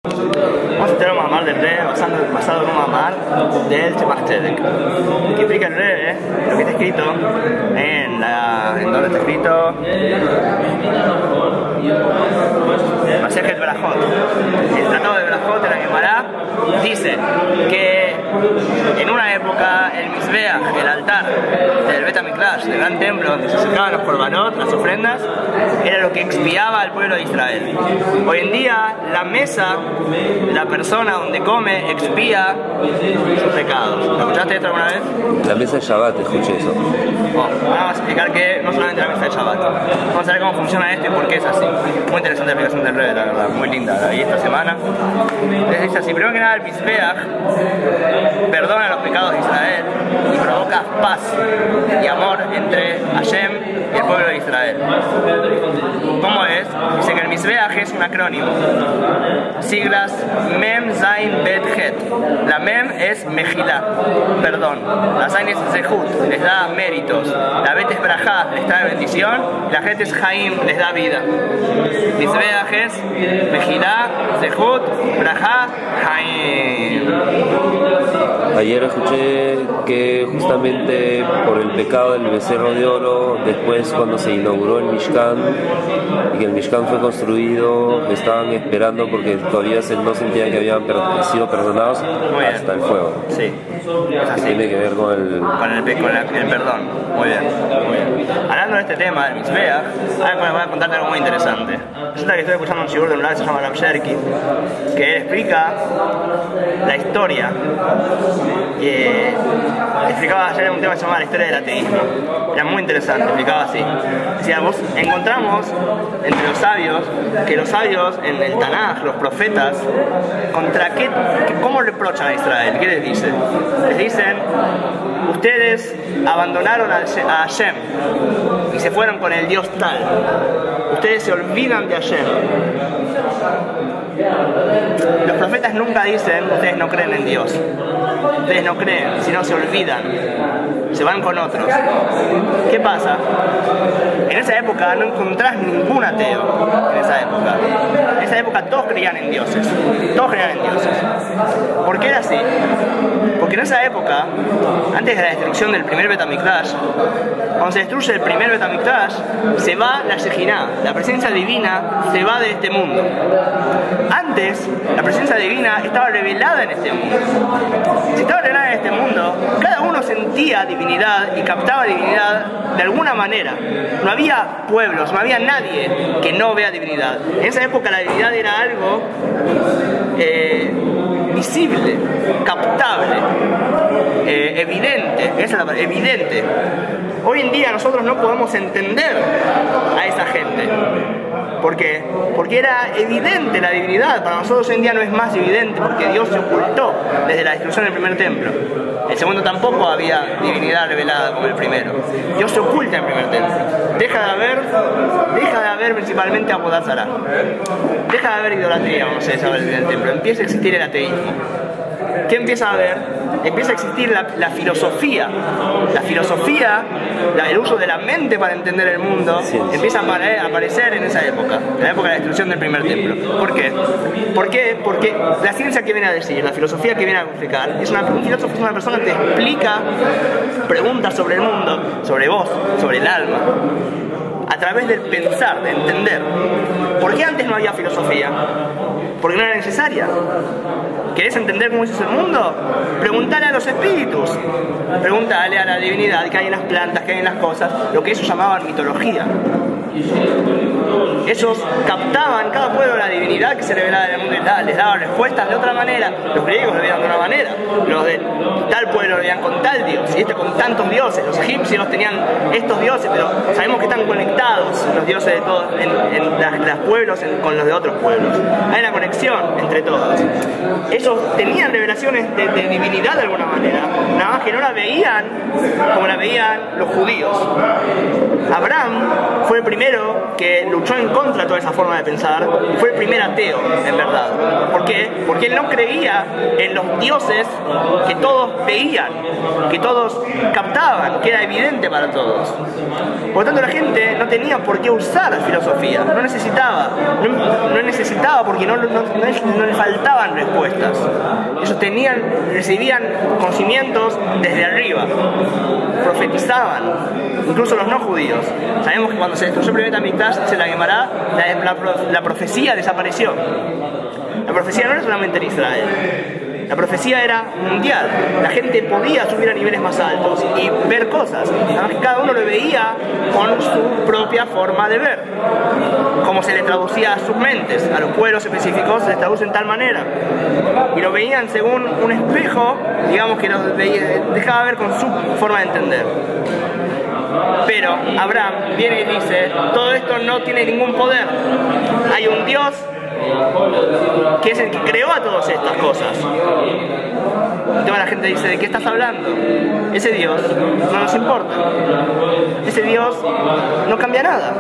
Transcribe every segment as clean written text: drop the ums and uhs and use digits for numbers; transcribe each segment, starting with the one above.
Vamos a estudiar un mamar del Rebbe basado en un mamar del Tzemach Tzedek, que explica el Rebbe lo que está escrito en donde está escrito Masejet Berajot. El tratado de Berajot de la Gemara dice que en una época el Mizbeach, el altar del Bet HaMikdash, del gran templo donde se sacaban los korbanot, las ofrendas, era lo que expiaba al pueblo de Israel. Hoy en día la mesa, la persona donde come, expía sus pecados. ¿Lo escuchaste esto alguna vez? La mesa de Shabbat, escuché eso. Vamos a explicar que no solamente la mesa de Shabbat. Vamos a ver cómo funciona esto y por qué es así. Muy interesante la explicación del Rebbe, la verdad, muy linda. La vi esta semana. Dice así: primero que nada, el Mizbeach perdona los pecados de Israel y provoca paz y amor entre Hashem y el pueblo de Israel. ¿Cómo es? Dice que el Mizbeach es un acrónimo. Siglas Mem, Zain, Bet, Het. La Mem es Mejilá, perdón. La Zain es Zehut, les da méritos. La Bet es Brajá, les da bendición. Y la Het es Jaim, les da vida. Mizbeach es Mejilá, Zehut, Brajá, Jaim. Ayer escuché que justamente por el pecado del becerro de oro, después cuando se inauguró el Mishkan y que el Mishkan fue construido, estaban esperando porque todavía no sentían que habían sido perdonados hasta el fuego. Sí, es así. Tiene que ver con el perdón. Muy bien, muy bien. Hablando de este tema del Mizbeach, ahora voy a contarte algo muy interesante. Resulta que estoy escuchando un shiur de un lado que se llama Rav Sherky, que él explica la historia. Explicaba ayer un tema que se llamaba la historia del ateísmo. Era muy interesante, explicaba así. Decía, vos encontramos entre los sabios que los sabios en el Tanaj, los profetas, ¿cómo reprochan a Israel? ¿Qué les dicen? Les dicen: ustedes abandonaron a Hashem y se fueron con el Dios tal. Ustedes se olvidan de Hashem. Los profetas nunca dicen: ustedes no creen en Dios. Ustedes no creen, sino se olvidan. Se van con otros. ¿Qué pasa? En esa época no encontrás ningún ateo. En esa época todos creían en dioses. Todos creían en dioses. ¿Por qué era así? Porque en esa época, antes de la destrucción del primer Bet HaMikdash, cuando se destruye el primer Bet HaMikdash, se va la Shejinah, la presencia divina se va de este mundo. Antes, la presencia divina estaba revelada en este mundo. Si estaba revelada en este mundo, cada uno sentía divinidad y captaba divinidad de alguna manera. No había pueblos, no había nadie que no vea divinidad. En esa época la divinidad era algo visible, captable, evidente. Esa es la palabra, evidente. Hoy en día nosotros no podemos entender a esa gente. ¿Por qué? Porque era evidente la divinidad. Para nosotros hoy en día no es más evidente porque Dios se ocultó desde la destrucción del primer templo. El segundo tampoco había divinidad revelada como el primero. Dios se oculta en el primer templo. Deja de haber principalmente Avodat Zará. Deja de haber idolatría, vamos a decir, en el primer templo. Empieza a existir el ateísmo. ¿Qué empieza a haber? Empieza a existir la filosofía. La filosofía, el uso de la mente para entender el mundo, empieza a aparecer en esa época, en la época de la destrucción del primer templo. ¿Por qué? ¿Por qué? Porque la ciencia que viene a decir, la filosofía que viene a explicar, un filósofo es una persona que te explica, preguntas sobre el mundo, sobre vos, sobre el alma, a través del pensar, de entender. ¿Por qué antes no había filosofía? Porque no era necesaria. ¿Querés entender cómo es el mundo? Preguntale a los espíritus. Preguntale a la divinidad que hay en las plantas, que hay en las cosas, lo que ellos llamaban mitología. Ellos captaban cada pueblo la divinidad que se revelaba en el mundo y les daban respuestas de otra manera. Los griegos lo veían de una manera, los de tal pueblo lo veían con tal dios y con tantos dioses. Los egipcios tenían estos dioses, pero sabemos que están conectados los dioses de todos en los pueblos con los de otros pueblos. Hay una conexión entre todos. Ellos tenían revelaciones de divinidad de alguna manera, nada más que no la veían como la veían los judíos. Abraham fue el primero que luchó en contra de toda esa forma de pensar y fue el primer ateo, en verdad. ¿Por qué? qué? Porque él no creía en los dioses que todos veían, que todos captaban, que era evidente para todos. Por lo tanto, la gente no tenía por qué usar filosofía, no necesitaba porque no le faltaban respuestas. Ellos recibían conocimientos desde arriba, profetizaban, incluso los no judíos. Sabemos que cuando se destruyó el primer Mikdash, se la quemará, la profecía desapareció. La profecía no era solamente en Israel. La profecía era mundial. La gente podía subir a niveles más altos y ver cosas. Además que cada uno lo veía con su propia forma de ver. Como se le traducía a sus mentes. A los pueblos específicos se les traduce en tal manera. Y lo veían según un espejo, digamos que los dejaba ver con su forma de entender. Pero Abraham viene y dice, todo esto no tiene ningún poder. Hay un Dios que es el que creó a todas estas cosas. Y toda la gente dice, ¿de qué estás hablando? Ese Dios no nos importa. Ese Dios no cambia nada.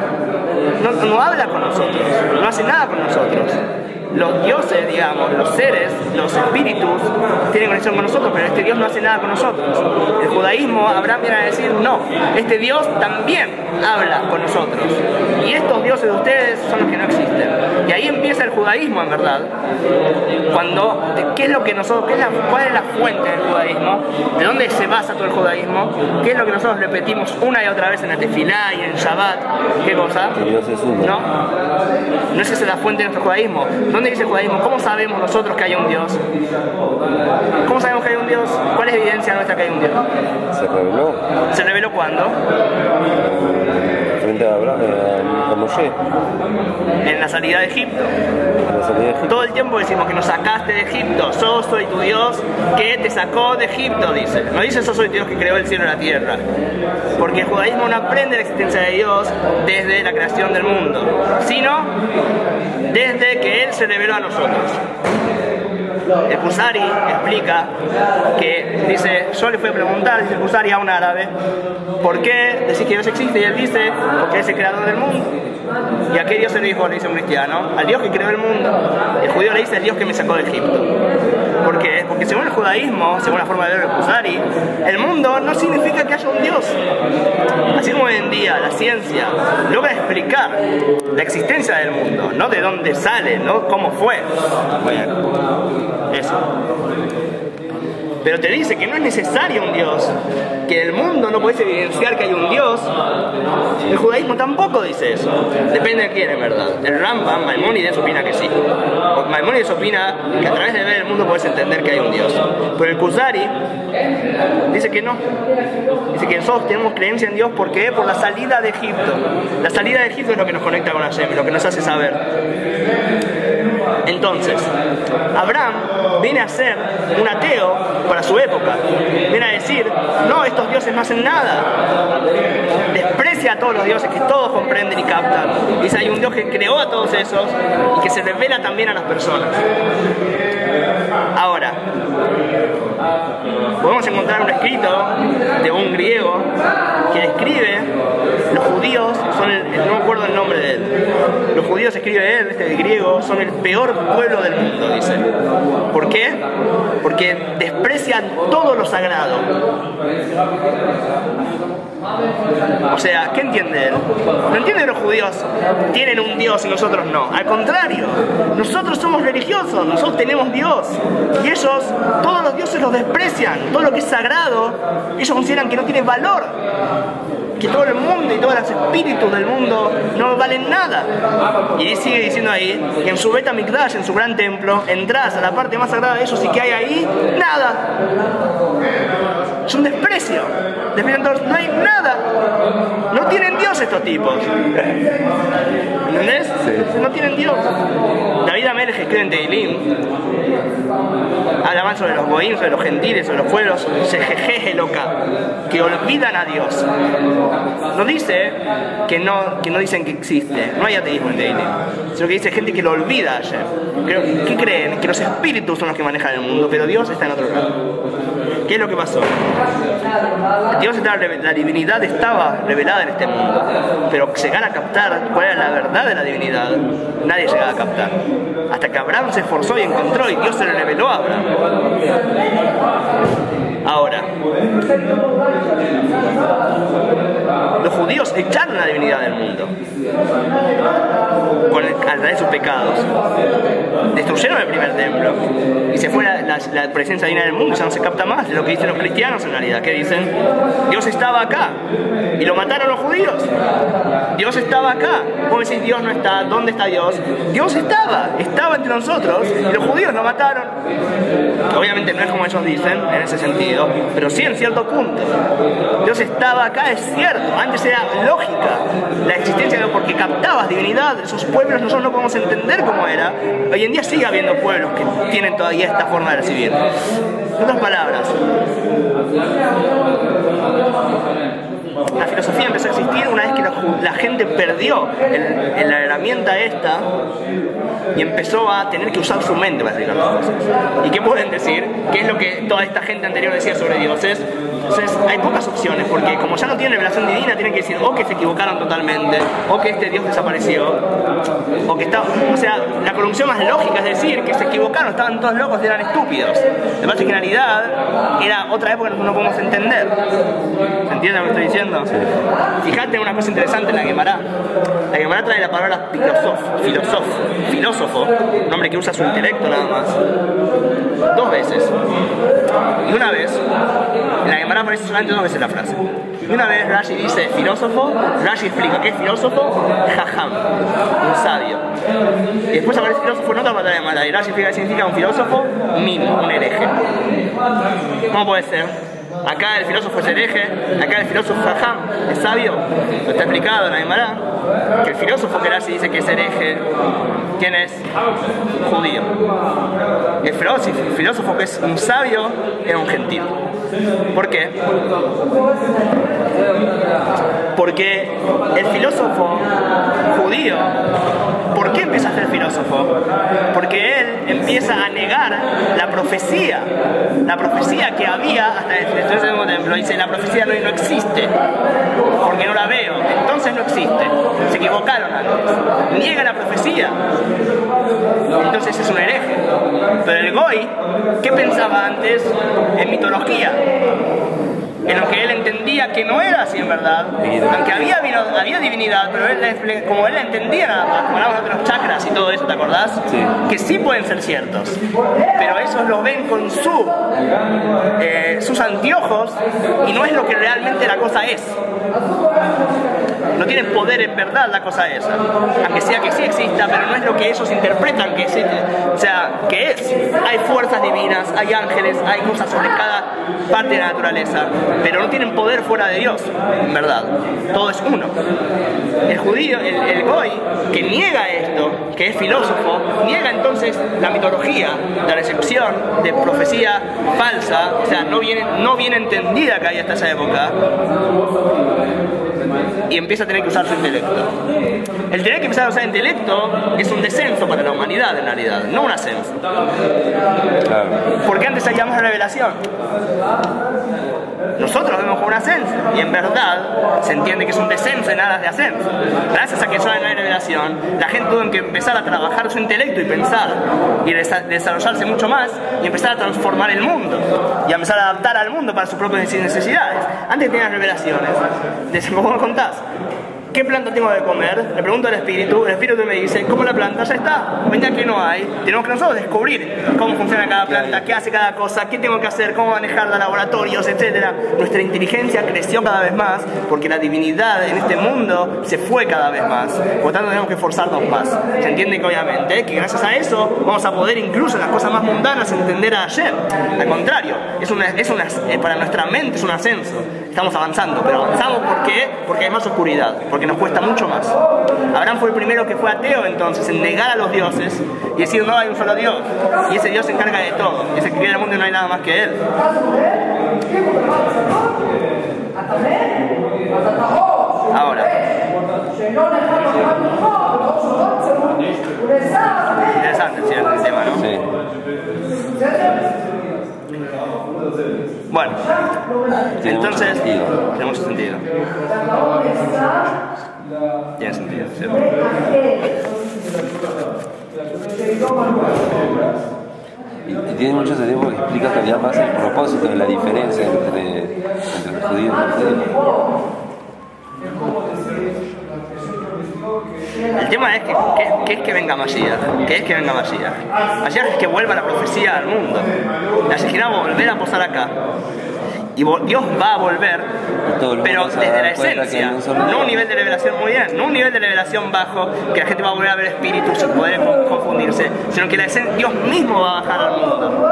No habla con nosotros. No hace nada con nosotros. Los dioses, digamos, los seres, los espíritus, tienen conexión con nosotros, pero este Dios no hace nada con nosotros. El judaísmo, Abraham viene a decir, no, este Dios también habla con nosotros. Y estos dioses de ustedes son los que no existen. Y ahí empieza el judaísmo, en verdad. ¿Qué es lo que nosotros, cuál es la fuente del judaísmo? ¿De dónde se basa todo el judaísmo? ¿Qué es lo que nosotros repetimos una y otra vez en la tefilá y en Shabbat? ¿Qué cosa? Que Dios es uno. No es esa la fuente de nuestro judaísmo. ¿Dónde dice el judaísmo? ¿Cómo sabemos nosotros que hay un Dios? ¿Cómo sabemos que hay un Dios? ¿Cuál es evidencia nuestra que hay un Dios? Se reveló. ¿Se reveló cuándo? Frente a Moshe. En la salida de Egipto. Todo el tiempo decimos que nos sacaste de Egipto. Yo soy tu Dios que te sacó de Egipto, dice. No dice yo soy Dios que creó el cielo y la tierra. Porque el judaísmo no aprende la existencia de Dios desde la creación del mundo, sino desde que Él se reveló a nosotros. El Kusari explica que dice, yo le fui a preguntar, dice el Kusari a un árabe, ¿por qué decís que Dios existe? Y él dice, porque es el creador del mundo. ¿Y a qué Dios se le dijo? Le dice un cristiano, al Dios que creó el mundo. El judío le dice, el Dios que me sacó de Egipto. ¿Por qué? Porque según el judaísmo, según la forma de ver el Kusari, el mundo no significa que haya un Dios. Así como hoy en día la ciencia logra explicar la existencia del mundo, no de dónde sale, no cómo fue. Bueno, eso. Pero te dice que no es necesario un Dios, que el mundo no puedes evidenciar que hay un Dios. El judaísmo tampoco dice eso. Depende de quién, en verdad. El Rambam, Maimónides, opina que sí. Maimónides opina que a través de ver el mundo puedes entender que hay un Dios. Pero el Kusari dice que no. Dice que nosotros tenemos creencia en Dios. ¿Por qué? Por la salida de Egipto. La salida de Egipto es lo que nos conecta con Hashem, lo que nos hace saber. Entonces, Abraham viene a ser un ateo para su época. Viene a decir, no, estos dioses no hacen nada. Desprecia a todos los dioses que todos comprenden y captan. Dice, hay un Dios que creó a todos esos y que se revela también a las personas. Ahora, podemos encontrar un escrito de un griego que describe los judíos, no me acuerdo el nombre de él. Los judíos, escribe él, este griego, son el peor pueblo del mundo, dice. ¿Por qué? Porque desprecian todo lo sagrado. O sea, ¿qué entiende él? No entiende que los judíos tienen un Dios y nosotros no. Al contrario, nosotros somos religiosos, nosotros tenemos Dios. Y ellos, todos los dioses los desprecian. Todo lo que es sagrado, ellos consideran que no tiene valor. Que todo el mundo y todos los espíritus del mundo no valen nada. Y sigue diciendo ahí que en su Bet HaMikdash, en su gran templo, entras a la parte más sagrada de ellos y que hay ahí nada. Es un desprecio. Entonces no hay nada. No tienen Dios estos tipos. ¿Entendés? Sí. No tienen Dios. David Amelech escribe en Teilim, habla más sobre los goín, sobre los gentiles, sobre los pueblos, Shejejeje loca, que olvidan a Dios. No dice que no dicen que existe, no hay ateísmo en Teilim, sino que dice gente que lo olvida ayer. ¿Qué creen? Que los espíritus son los que manejan el mundo, pero Dios está en otro lado. ¿Qué es lo que pasó? La divinidad estaba revelada en este mundo, pero llegar a captar cuál era la verdad de la divinidad, nadie llegaba a captar. Hasta que Abraham se esforzó y encontró, y Dios se lo reveló a Abraham. Ahora, los judíos echaron la divinidad del mundo a través de sus pecados. Destruyeron el primer templo y se fue la presencia divina del mundo, ya no se capta más. Es lo que dicen los cristianos en realidad. ¿Qué dicen? Dios estaba acá y lo mataron los judíos. Dios estaba acá. Vos decís, Dios no está. ¿Dónde está Dios? Dios estaba entre nosotros y los judíos lo mataron. Obviamente no es como ellos dicen en ese sentido, pero sí en cierto punto. Dios estaba acá, es cierto. Antes era lógica la existencia de Dios porque captabas divinidad. Esos pueblos nosotros no podemos entender cómo era. Hoy en día sigue habiendo pueblos que tienen todavía esta forma de recibir. En otras palabras, la filosofía empezó a existir una vez que la gente perdió la herramienta esta y empezó a tener que usar su mente para explicar las cosas. ¿Y qué pueden decir? ¿Qué es lo que toda esta gente anterior decía sobre dioses? Entonces hay pocas opciones, porque como ya no tienen revelación divina, tienen que decir o que se equivocaron totalmente, o que este Dios desapareció, o que está... O sea, la conclusión más lógica es decir que se equivocaron, estaban todos locos, eran estúpidos. Lo que pasa es que en realidad era otra época que nosotros no podemos entender. ¿Se entiende lo que estoy diciendo? Fíjate una cosa interesante en la Gemara. La Gemara trae la palabra filósofo, un hombre que usa su intelecto nada más, 2 veces. Y una vez, en la Gemara aparece solamente 2 veces la frase. Y una vez Rashi dice filósofo, Rashi explica qué es filósofo, jajam, un sabio. Y después aparece filósofo en otra palabra de Gemara, y Rashi explica qué significa un filósofo, un hereje. ¿Cómo puede ser? Acá el filósofo es hereje, acá el filósofo jajam es sabio. Lo está explicado en la Gemara, que el filósofo que Rashi dice que es hereje, ¿quién es? Judío. El filósofo que es un sabio era un gentil. ¿Por qué? Porque el filósofo judío, ¿por qué empieza a ser filósofo? Porque él empieza a negar la profecía que había hasta el segundo templo. Dice, la profecía no existe, porque no la veo, entonces no existe. Se equivocaron antes. Niega la profecía, entonces es un hereje. Pero el Goy, ¿qué pensaba antes? En mitología, en lo que él entendía que no era así en verdad, aunque había divinidad, pero como él la entendía nada más, como hablamos de otros chakras y todo eso, ¿te acordás? Sí. Que sí pueden ser ciertos, pero esos los ven con sus anteojos y no es lo que realmente la cosa es. No tienen poder en verdad la cosa esa, aunque sea que sí exista, pero no es lo que ellos interpretan que existe. O sea, que es. Hay fuerzas divinas, hay ángeles, hay cosas sobre cada parte de la naturaleza, pero no tienen poder fuera de Dios, en verdad. Todo es uno. El judío, el Goy, que niega esto, que es filósofo, niega entonces la mitología, la recepción de profecía falsa, o sea, no bien entendida que hay hasta esa época, y empieza a tener que usar su intelecto. El tener que empezar a usar intelecto es un descenso para la humanidad en realidad, no un ascenso. Claro. Porque antes hallamos la revelación. Nosotros vemos como un ascenso y en verdad se entiende que es un descenso en aras de ascenso. Gracias a que solo no hay revelación, la gente tuvo que empezar a trabajar su intelecto y pensar y desarrollarse mucho más y empezar a transformar el mundo y a empezar a adaptar al mundo para sus propias necesidades. Antes tenías revelaciones, ¿cómo contás? ¿Qué planta tengo que comer? Le pregunto al espíritu, el espíritu me dice, ¿cómo la planta? Ya está, venga que no hay. Tenemos que nosotros descubrir cómo funciona cada planta, qué hace cada cosa, qué tengo que hacer, cómo manejarla, laboratorios, etc. Nuestra inteligencia creció cada vez más porque la divinidad en este mundo se fue cada vez más. Por lo tanto tenemos que esforzarnos más. Se entiende que obviamente que gracias a eso vamos a poder incluso en las cosas más mundanas entender a ayer. Al contrario, para nuestra mente es un ascenso. Estamos avanzando, pero avanzamos ¿por qué? Porque hay más oscuridad, porque nos cuesta mucho más. Abraham fue el primero que fue ateo entonces en negar a los dioses y decir no hay un solo Dios y ese Dios se encarga de todo y ese que crea el mundo y no hay nada más que él. Ahora, interesante el tema, ¿no? Sí. Bueno, Tiene entonces mucho sentido. tiene mucho sentido. Tiene sentido, ¿cierto? Y tiene mucho sentido porque explica todavía más el propósito de la diferencia entre el judío y el judío. El tema es que es que venga Mashiach. ¿Qué es que venga Mashiach? Mashiach es que vuelva la profecía al mundo. La Shekhinah va a volver a posar acá. Y Dios va a volver, pero desde la esencia, no un nivel de revelación muy bien, no un nivel de revelación bajo, que la gente va a volver a ver espíritus sin poder confundirse, sino que Dios mismo va a bajar al mundo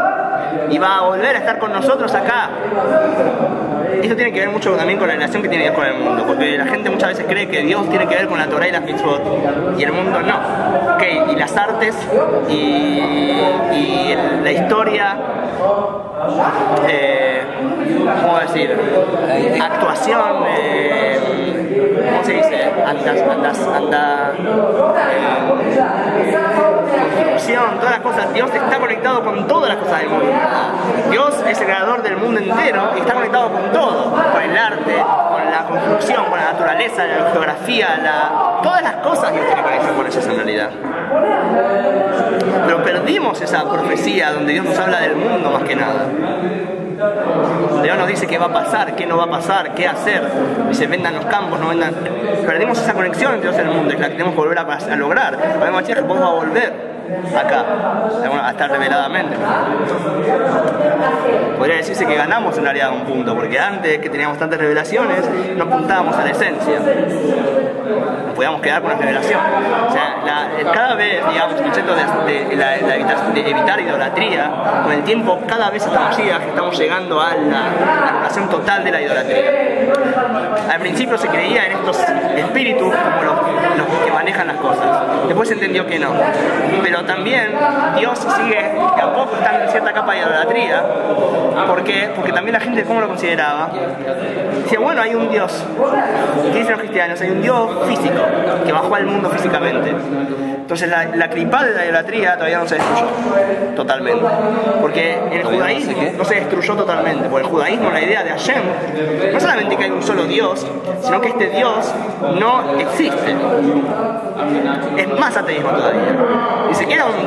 y va a volver a estar con nosotros acá. Esto tiene que ver mucho también con la relación que tiene Dios con el mundo, porque la gente muchas veces cree que Dios tiene que ver con la Torah y las mitzvot, y el mundo no. Okay, y las artes y la historia, ¿cómo decir? Actuación, ¿cómo se dice? Construcción, todas las cosas. Dios está conectado con todas las cosas del mundo. Dios es el creador del mundo entero y está conectado con todo, con el arte, con la construcción, con la naturaleza, la geografía, todas las cosas Dios tiene conexión con ellas en realidad. Pero perdimos esa profecía donde Dios nos habla del mundo más que nada. Dios nos dice qué va a pasar, qué no va a pasar, qué hacer. Dice, vendan los campos, no vendan. Perdimos esa conexión entre Dios y el mundo, es la que tenemos que volver a lograr. Podemos decir que podemos volver acá, a estar reveladamente. Podría decirse que ganamos en realidad un punto, porque antes que teníamos tantas revelaciones, no apuntábamos a la esencia. Nos podíamos quedar con la revelación. O sea, cada vez, digamos, el concepto de evitar idolatría, con el tiempo, cada vez estamos llegando a la anulación total de la idolatría. Al principio se creía en estos espíritus como los que manejan las cosas. Después se entendió que no. Pero también Dios sigue de a poco estando en cierta capa de idolatría. ¿Por qué? Porque también la gente, ¿cómo lo consideraba? Decía, bueno, hay un Dios. ¿Qué dicen los cristianos? Hay un Dios físico que bajó al mundo físicamente. Entonces la clipa de la idolatría todavía no se destruyó totalmente. Porque en el judaísmo no se destruyó totalmente. Por el judaísmo la idea de Hashem no solamente que hay un solo Dios, sino que este Dios no existe. Es más ateísmo todavía. Ni siquiera un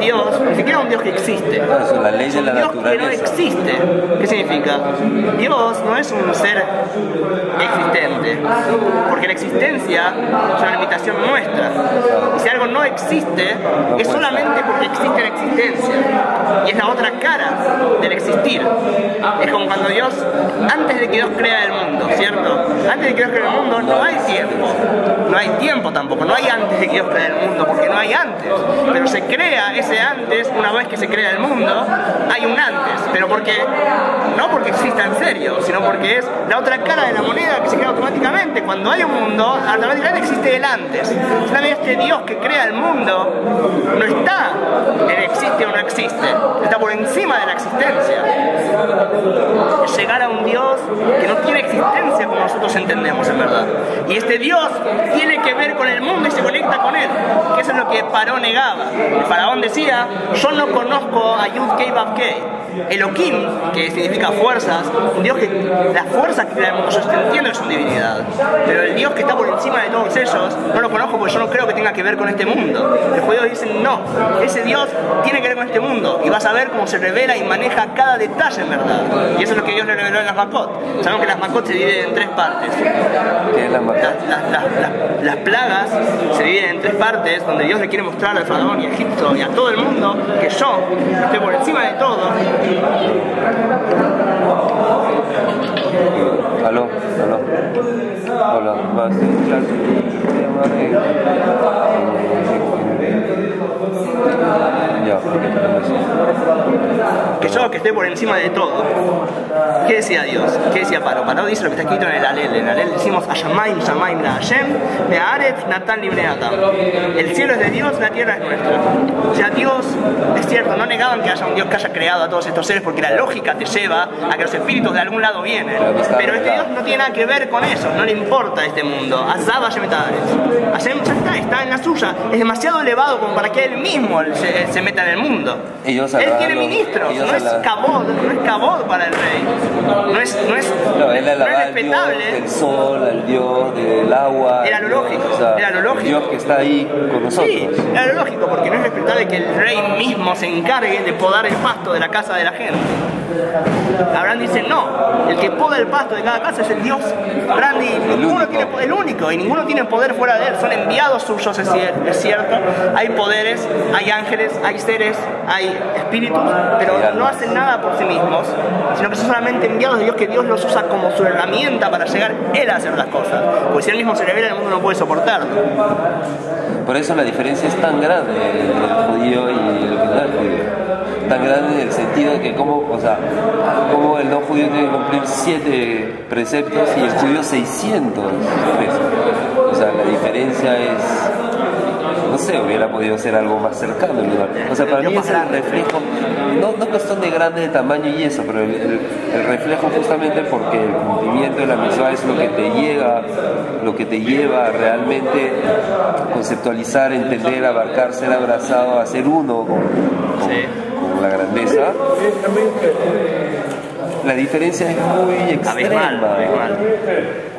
Dios que existe. Eso, la ley de la un Dios naturaleza. que no existe. ¿Qué significa? Dios no es un ser existente, porque la existencia es una limitación nuestra. Y si algo no existe, es solamente porque existe la existencia. Y es la otra cara del existir. Es como cuando Dios, antes de que Dios crea el mundo, ¿cierto? Antes de que Dios crea el mundo no hay tiempo. No hay tiempo tampoco, no hay antes de que Dios crea el mundo, porque no hay antes. Pero se crea ese antes, una vez que se crea el mundo, hay un antes. Pero no porque exista en serio, sino porque es la otra cara de la moneda que se crea automáticamente. Cuando hay un mundo, automáticamente existe el antes. También este Dios que crea el mundo no está en existe o no existe, está por encima de la existencia. Es llegar a un Dios que no tiene existencia como nosotros entendemos en verdad. Y este Dios tiene que ver con el mundo y se conecta con él, que eso es lo que Paró negaba. El faraón decía, yo no conozco a Yud Kei Vav Kei. Elohim, que significa fuerzas, un Dios que las fuerzas que crea el mundo, yo entiendo que son divinidad, pero el Dios que está por encima de todos ellos no lo conozco porque yo no creo que tenga que ver con este mundo. Los judíos dicen no, ese Dios tiene que ver con este mundo y vas a ver cómo se revela y maneja cada detalle en verdad. Y eso es lo que Dios le reveló en las Makot. Sabemos que las Makot se dividen en tres partes. ¿Qué es la Makot? Las plagas se dividen en tres partes, donde Dios le quiere mostrar al faraón y a Egipto y a todo el mundo que yo estoy por encima de todo. Aló. Hola, va a ser clase. Ya, que yo que estoy por encima de todo. ¿Qué decía Dios? ¿Qué decía Paró? Paró dice lo que está escrito en el Alel. En el Alel decimos Ashamaim Shamaim la Hashem Me'aretz Natan Libnei Adam. El cielo es de Dios, la tierra es nuestra. O sea, Dios, es cierto, no negaban que haya un Dios que haya creado a todos estos seres porque la lógica te lleva a que los espíritus de algún lado vienen. Pero este Dios no tiene nada que ver con eso, no le importa este mundo. Azab Hashem Etaretz. Hashem ya está en la suya. Es demasiado elevado como para que él mismo se meta en el mundo. Él tiene ministros, no cabod para el rey. No él alababa al Dios respetable. del sol, al Dios del agua. Era lo lógico, era lo lógico. El Dios que está ahí con nosotros. Sí, era lo lógico, porque no es respetable que el rey mismo se encargue de podar el pasto de la casa de la gente. Abraham dice, no, el que poda el pasto de cada casa es el Dios grande y ninguno tiene el único, y ninguno tiene poder fuera de él. Son enviados suyos, es cierto. Hay poderes, hay ángeles, hay seres, hay espíritus, pero no hacen nada por sí mismos, sino que son solamente enviados de Dios, que Dios los usa como su herramienta para llegar él a hacer las cosas. Porque si él mismo se revela, el mundo no puede soportarlo. Por eso la diferencia es tan grande entre el judío y el que no es judío. Tan grande en el sentido de que como el no judío tiene que cumplir 7 preceptos y el judío 600 preceptos. O sea, la diferencia es, no sé, hubiera podido ser algo más cercano el lugar. O sea, para mí es el reflejo, no cuestión de grande de tamaño y eso, pero el reflejo justamente porque el cumplimiento de la mitzvah es lo que te lleva a realmente conceptualizar, entender, abarcar, ser abrazado, a ser uno con la grandeza. La diferencia es muy extrema. Abismal.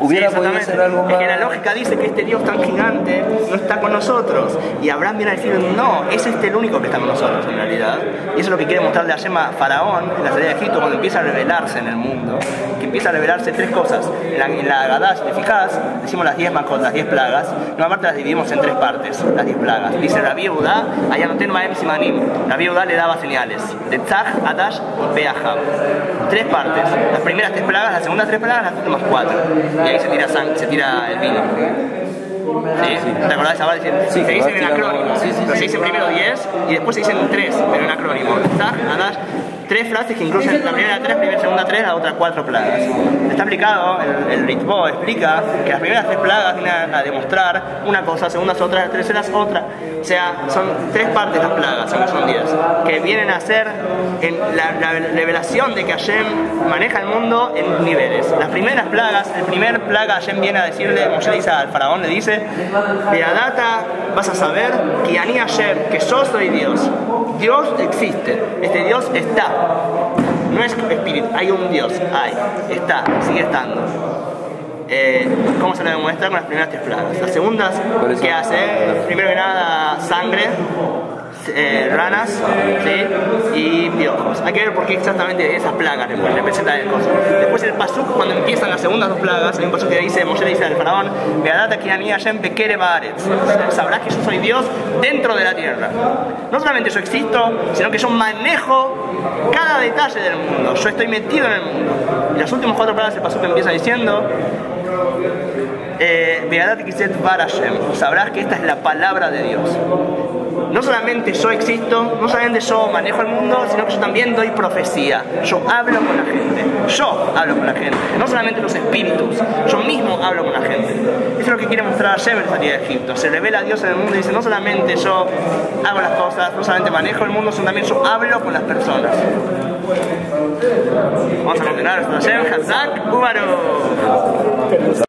Hubiera podido ser algo más. Es que la lógica dice que este Dios tan gigante no está con nosotros. Y Abraham viene a decir, no, es el único que está con nosotros en realidad. Y eso es lo que quiere mostrarle a Hashem a Faraón en la salida de Egipto, cuando empieza a revelarse en el mundo. Que empieza a revelarse 3 cosas. En la Agadá, si te fijas, decimos las 10 macot, las 10 plagas. No, aparte las dividimos en 3 partes, las 10 plagas. Dice Rabbi Yehuda, allá no tiene Maem Simanim. Rabbi Yehuda le daba señales de Tzach, Adash y Beahab. 3 partes. Las primeras 3 plagas, las segundas 3 plagas, las últimas 4. Y ahí se tira el vino. ¿Sí? ¿Te acordás ahora? Se dicen en acrónimo. Pero se dicen primero 10 y después se dicen 3, pero en acrónimo. Tzach, Adash, 3 frases que incluyen la primera 3, la segunda 3, la otra 4 plagas. Está explicado, el Ritbo explica que las primeras 3 plagas vienen a demostrar una cosa, segundas otras, las terceras otra. O sea, son 3 partes las plagas, aunque son 10, que vienen a ser en la revelación de que Hashem maneja el mundo en niveles. Las primeras plagas, el primer plaga Hashem viene a decirle, Moshe le dice al faraón, le dice, Beadata, vas a saber que Ani Hashem, que yo soy Dios. Dios existe, este Dios está. No es espíritu, hay un Dios, está, sigue estando. ¿Cómo se lo demuestra? Con las primeras 3 plagas. Las segundas, ¿qué hace? Primero que nada, sangre, ranas, ¿sí? Y piojos. Hay que ver por qué exactamente esas plagas representan el coso. Después el pasuk, cuando empiezan las segundas 2 plagas, hay un pasuk que dice, Moshe le dice al faraón, Beadata ki ani Hashem bekere baaretz. Sabrás que yo soy Dios dentro de la tierra. No solamente yo existo, sino que yo manejo cada detalle del mundo. Yo estoy metido en el mundo. Y las últimas 4 plagas el pasuk empieza diciendo, Beadata kiset bar Hashem. Sabrás que esta es la palabra de Dios. No solamente yo existo, no solamente yo manejo el mundo, sino que yo también doy profecía. Yo hablo con la gente. Yo hablo con la gente. No solamente los espíritus, yo mismo hablo con la gente. Eso es lo que quiere mostrar Hashem en la salida de Egipto. Se revela a Dios en el mundo y dice, no solamente yo hago las cosas, no solamente manejo el mundo, sino también yo hablo con las personas. Vamos a continuar. Hashem, Hazak, Ubaru.